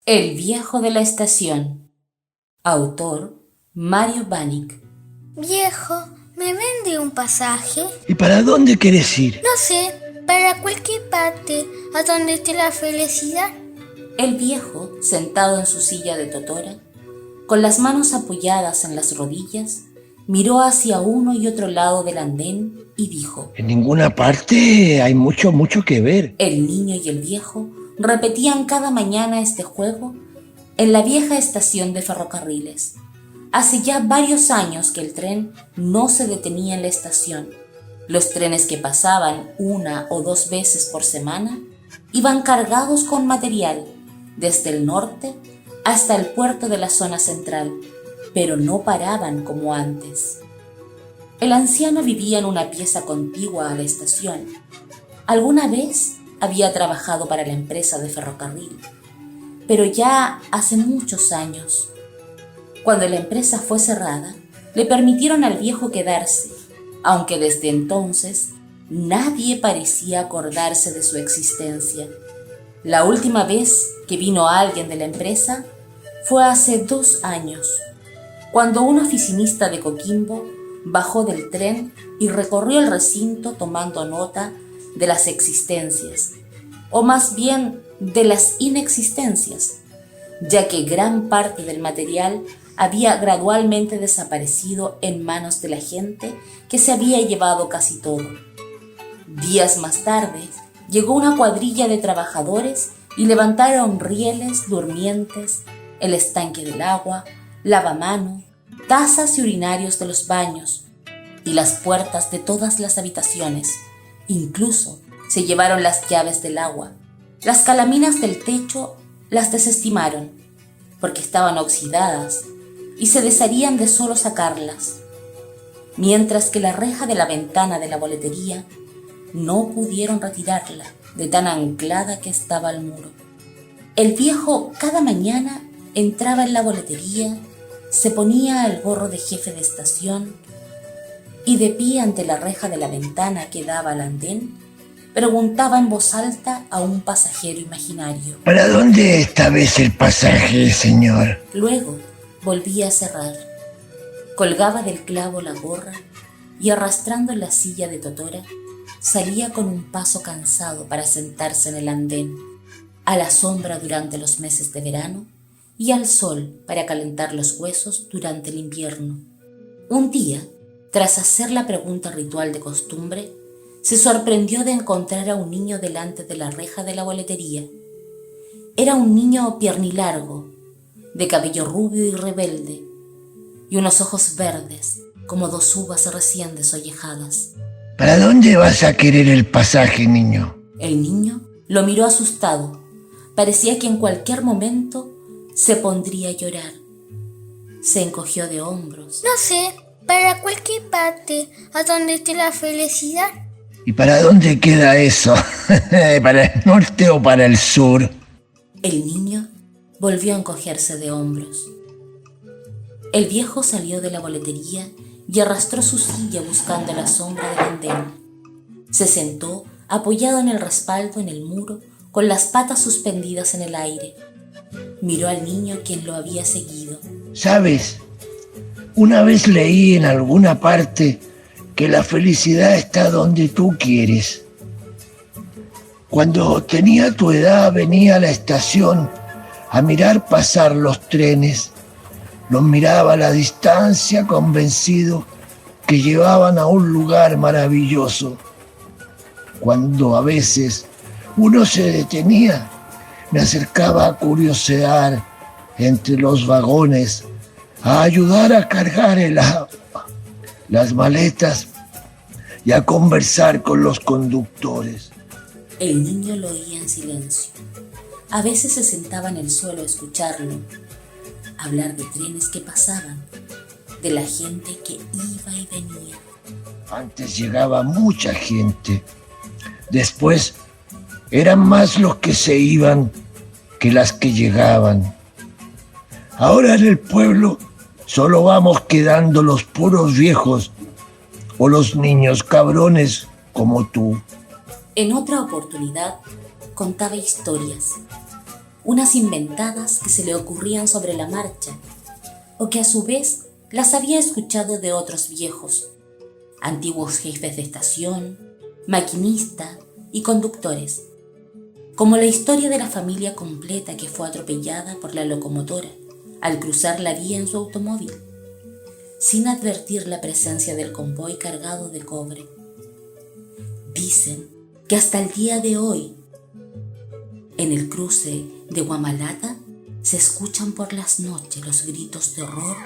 El viejo de la estación. Autor Mario Bannick. Viejo, ¿me vende un pasaje? ¿Y para dónde querés ir? No sé, para cualquier parte, a donde esté la felicidad. El viejo, sentado en su silla de totora, con las manos apoyadas en las rodillas, miró hacia uno y otro lado del andén y dijo: En ninguna parte hay mucho que ver. El niño y el viejo repetían cada mañana este juego en la vieja estación de ferrocarriles. Hace ya varios años que el tren no se detenía en la estación. Los trenes que pasaban 1 o 2 veces por semana iban cargados con material desde el norte hasta el puerto de la zona central, pero no paraban como antes. El anciano vivía en una pieza contigua a la estación. Alguna vez había trabajado para la empresa de ferrocarril, pero ya hace muchos años. Cuando la empresa fue cerrada, le permitieron al viejo quedarse, aunque desde entonces nadie parecía acordarse de su existencia. La última vez que vino alguien de la empresa fue hace 2 años, cuando un oficinista de Coquimbo bajó del tren y recorrió el recinto tomando nota de las existencias, o más bien de las inexistencias, ya que gran parte del material había gradualmente desaparecido en manos de la gente que se había llevado casi todo. Días más tarde, llegó una cuadrilla de trabajadores y levantaron rieles, durmientes, el estanque del agua, lavamanos, tazas y urinarios de los baños y las puertas de todas las habitaciones. Incluso se llevaron las llaves del agua. Las calaminas del techo las desestimaron porque estaban oxidadas y se desharían de solo sacarlas, mientras que la reja de la ventana de la boletería no pudieron retirarla de tan anclada que estaba al muro. El viejo cada mañana entraba en la boletería, se ponía el gorro de jefe de estación y de pie ante la reja de la ventana que daba al andén, preguntaba en voz alta a un pasajero imaginario: ¿Para dónde esta vez el pasaje, señor? Luego volvía a cerrar, colgaba del clavo la gorra y arrastrando la silla de totora, salía con un paso cansado para sentarse en el andén, a la sombra durante los meses de verano y al sol para calentar los huesos durante el invierno. Un día, tras hacer la pregunta ritual de costumbre, se sorprendió de encontrar a un niño delante de la reja de la boletería. Era un niño piernilargo, de cabello rubio y rebelde, y unos ojos verdes, como 2 uvas recién desollejadas. ¿Para dónde vas a querer el pasaje, niño? El niño lo miró asustado. Parecía que en cualquier momento se pondría a llorar. Se encogió de hombros. No sé, para cualquier parte, a donde esté la felicidad. ¿Y para dónde queda eso? ¿Para el norte o para el sur? El niño volvió a encogerse de hombros. El viejo salió de la boletería y arrastró su silla buscando la sombra del andén. Se sentó apoyado en el respaldo en el muro, con las patas suspendidas en el aire. Miró al niño, quien lo había seguido. ¿Sabes? Una vez leí en alguna parte que la felicidad está donde tú quieres. Cuando tenía tu edad venía a la estación a mirar pasar los trenes. Los miraba a la distancia convencido que llevaban a un lugar maravilloso. Cuando a veces uno se detenía, me acercaba a curiosear entre los vagones, a ayudar a cargar el agua, las maletas y a conversar con los conductores. El niño lo oía en silencio. A veces se sentaba en el suelo a escucharlo, hablar de trenes que pasaban, de la gente que iba y venía. Antes llegaba mucha gente. Después eran más los que se iban que las que llegaban. Ahora en el pueblo solo vamos quedando los puros viejos o los niños cabrones como tú. En otra oportunidad contaba historias. unas inventadas que se le ocurrían sobre la marcha, o que a su vez las había escuchado de otros viejos, antiguos jefes de estación, maquinistas y conductores, como la historia de la familia completa que fue atropellada por la locomotora al cruzar la vía en su automóvil, sin advertir la presencia del convoy cargado de cobre. Dicen que hasta el día de hoy, en el cruce de Huamalata, se escuchan por las noches los gritos de horror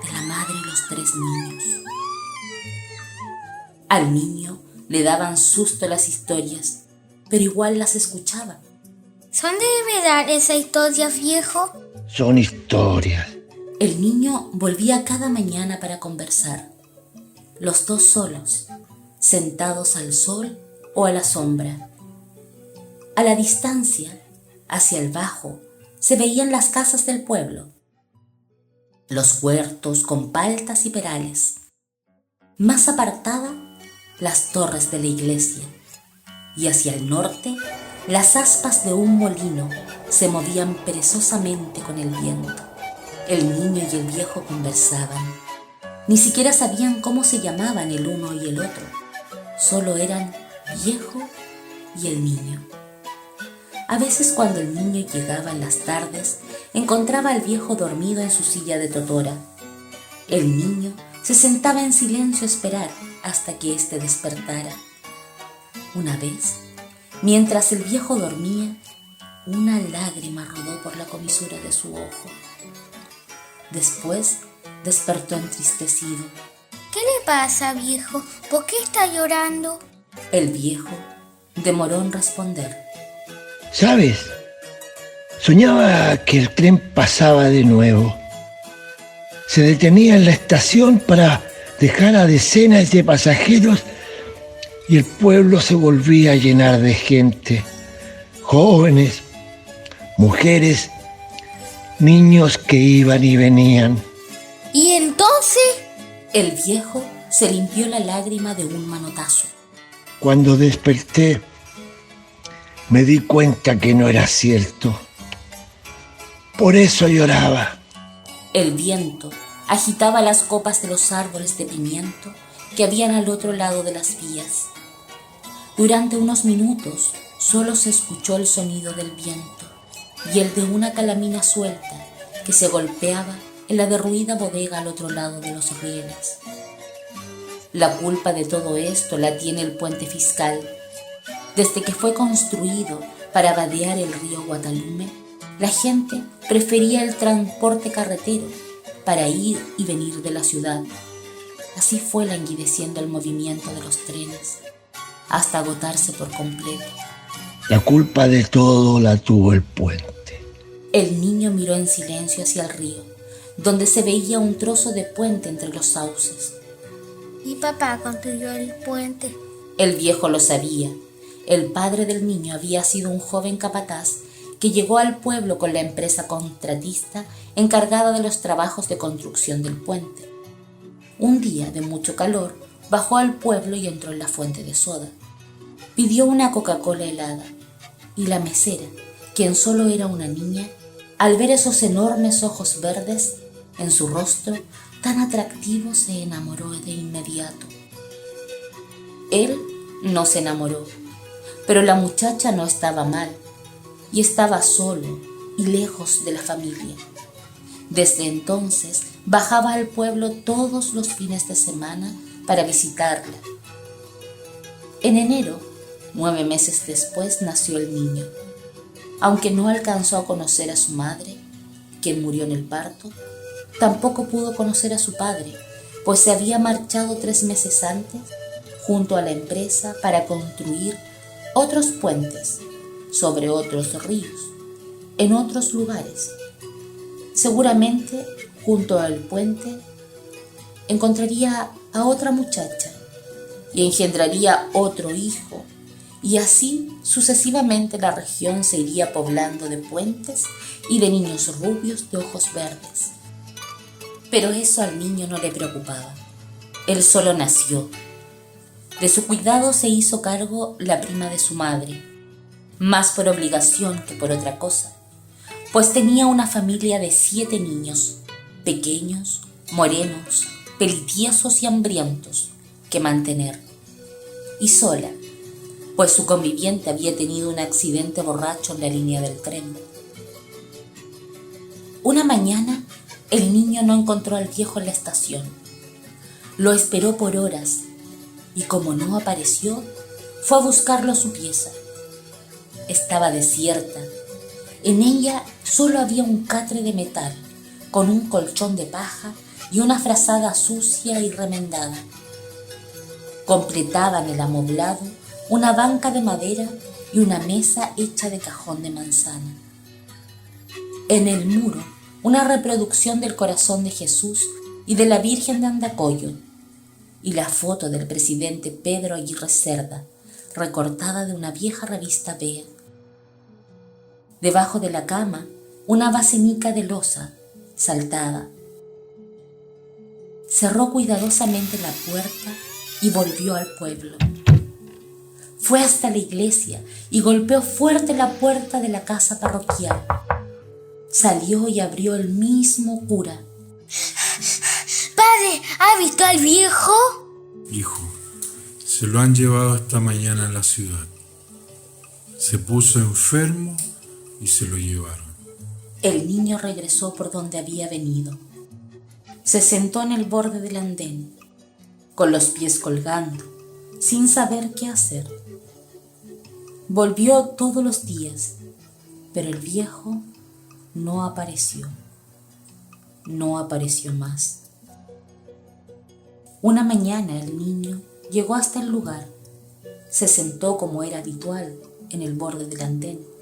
de la madre y los 3 niños. Al niño le daban susto las historias, pero igual las escuchaba. ¿Son de verdad esa historia, viejo? Son historias. El niño volvía cada mañana para conversar, los dos solos, sentados al sol o a la sombra. A la distancia, hacia el bajo, se veían las casas del pueblo, los huertos con paltas y perales. Más apartada, las torres de la iglesia, y hacia el norte, las aspas de un molino se movían perezosamente con el viento. El niño y el viejo conversaban. Ni siquiera sabían cómo se llamaban el uno y el otro. Solo eran viejo y el niño. A veces cuando el niño llegaba en las tardes, encontraba al viejo dormido en su silla de totora. El niño se sentaba en silencio a esperar hasta que éste despertara. Una vez, mientras el viejo dormía, una lágrima rodó por la comisura de su ojo. Después despertó entristecido. ¿Qué le pasa, viejo? ¿Por qué está llorando? El viejo demoró en responder. ¿Sabes? Soñaba que el tren pasaba de nuevo. Se detenía en la estación para dejar a decenas de pasajeros y el pueblo se volvía a llenar de gente. Jóvenes, mujeres, niños que iban y venían. ¿Y entonces? El viejo se limpió la lágrima de un manotazo. Cuando desperté, me di cuenta que no era cierto. Por eso lloraba. El viento agitaba las copas de los árboles de pimiento que habían al otro lado de las vías. Durante unos minutos solo se escuchó el sonido del viento y el de una calamina suelta que se golpeaba en la derruida bodega al otro lado de los rieles. La culpa de todo esto la tiene el puente fiscal. Desde que fue construido para vadear el río Guatalume, la gente prefería el transporte carretero para ir y venir de la ciudad. Así fue languideciendo el movimiento de los trenes, hasta agotarse por completo. La culpa de todo la tuvo el puente. El niño miró en silencio hacia el río, donde se veía un trozo de puente entre los sauces. Mi papá construyó el puente. El viejo lo sabía. El padre del niño había sido un joven capataz que llegó al pueblo con la empresa contratista encargada de los trabajos de construcción del puente. Un día de mucho calor, bajó al pueblo y entró en la fuente de soda. Pidió una Coca-Cola helada y la mesera, quien solo era una niña, al ver esos enormes ojos verdes en su rostro tan atractivo, se enamoró de inmediato. Él no se enamoró, pero la muchacha no estaba mal y estaba solo y lejos de la familia. Desde entonces bajaba al pueblo todos los fines de semana para visitarla. En enero, 9 meses después, nació el niño. Aunque no alcanzó a conocer a su madre, quien murió en el parto, tampoco pudo conocer a su padre, pues se había marchado 3 meses antes junto a la empresa para construir otros puentes sobre otros ríos, en otros lugares. Seguramente, junto al puente, encontraría a otra muchacha y engendraría otro hijo, y así sucesivamente la región se iría poblando de puentes y de niños rubios de ojos verdes. Pero eso al niño no le preocupaba. Él solo nació. De su cuidado se hizo cargo la prima de su madre, más por obligación que por otra cosa, pues tenía una familia de 7 niños, pequeños, morenos, pelitiesos y hambrientos, que mantener. Y sola, pues su conviviente había tenido un accidente borracho en la línea del tren. Una mañana, el niño no encontró al viejo en la estación. Lo esperó por horas y como no apareció, fue a buscarlo a su pieza. Estaba desierta. En ella solo había un catre de metal, con un colchón de paja y una frazada sucia y remendada. Completaban el amoblado una banca de madera y una mesa hecha de cajón de manzana. En el muro, una reproducción del corazón de Jesús y de la Virgen de Andacollo, y la foto del presidente Pedro Aguirre Cerda, recortada de una vieja revista Vea. Debajo de la cama, una basenica de loza, saltada. Cerró cuidadosamente la puerta y volvió al pueblo. Fue hasta la iglesia y golpeó fuerte la puerta de la casa parroquial. Salió y abrió el mismo cura. Padre, ¿ha visto al viejo? Hijo, se lo han llevado esta mañana a la ciudad. Se puso enfermo y se lo llevaron. El niño regresó por donde había venido. Se sentó en el borde del andén, con los pies colgando, sin saber qué hacer. Volvió todos los días, pero el viejo no apareció. No apareció más. Una mañana el niño llegó hasta el lugar. Se sentó como era habitual en el borde del andén.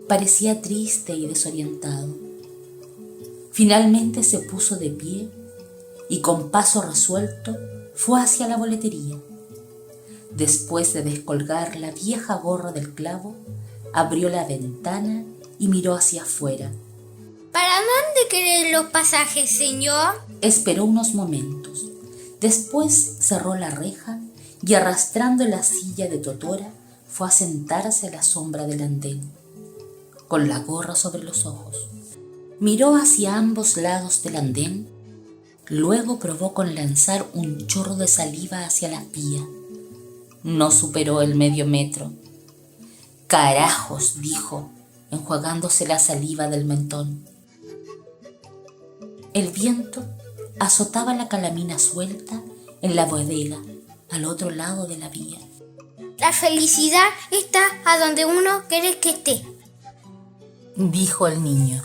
Parecía triste y desorientado. Finalmente se puso de pie y con paso resuelto fue hacia la boletería. Después de descolgar la vieja gorra del clavo, abrió la ventana y miró hacia afuera. ¿Para dónde quieren los pasajes, señor? Esperó unos momentos. Después cerró la reja y arrastrando la silla de totora fue a sentarse a la sombra del andén, con la gorra sobre los ojos. Miró hacia ambos lados del andén, luego probó con lanzar un chorro de saliva hacia la vía. No superó el medio metro. «Carajos», dijo, enjuagándose la saliva del mentón. El viento azotaba la calamina suelta en la bodega, al otro lado de la vía. La felicidad está a donde uno quiere que esté, Dijo el niño.